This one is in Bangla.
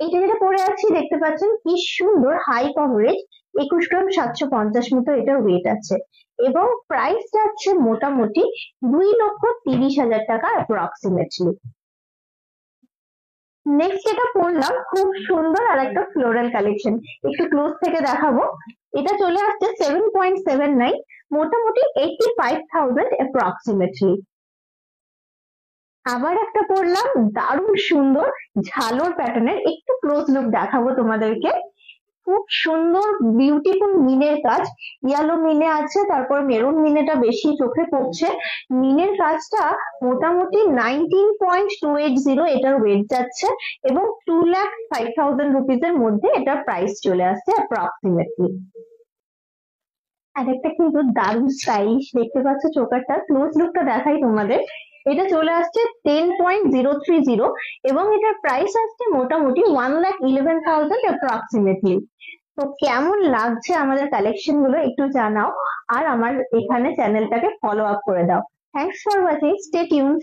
এইটা যেটা পরে আছি দেখতে পাচ্ছেন কি সুন্দর হাই কভারেজ, 21 গ্রাম 750 মতো এটার ওয়েট আছে, এবং প্রাইস যাচ্ছে মোটামুটি 2,30,000 টাকা অ্যাপ্রক্সিমেটলি। নেক্সট যেটা পরলাম খুব সুন্দর আর একটা ফ্লোরাল কালেকশন, একটু ক্লোজ থেকে দেখাবো। এটা চলে আসছে 7.79, মোটামুটি 85,000 অ্যাপ্রক্সিমেটলি। আবার একটা পরলাম দারুণ সুন্দর ঝালোর প্যাটার্নের, একটু ক্লোজ লুক দেখাবো তোমাদেরকে। খুব সুন্দর বিউটিফুল মিনের কাজ, ইয়েলো মিনে আছে, তারপর মেরুন মিনেটা বেশি চোখে পড়ছে। মিনের কাজটা মোটামুটি 19.280 এটার ওয়েট যাচ্ছে, এবং 2,05,000 রুপিসের মধ্যে এটার প্রাইস চলে আসছে অ্যাপ্রক্সিমেটলি। আর একটা কিন্তু দারুণ স্টাইলিশ দেখতে পাচ্ছ চোকারটা, ক্লোজ লুকটা দেখাই তোমাদের। এটা চলে আসছে 10.030, এবং এটার প্রাইস আসছে মোটামুটি 1,11,000 অ্যাপ্রক্সিমেটলি। তো কেমন লাগছে আমাদের কালেকশন গুলো একটু জানাও, আর আমার এখানে চ্যানেলটাকে ফলো আপ করে দাও। Thanks for watching, stay tuned.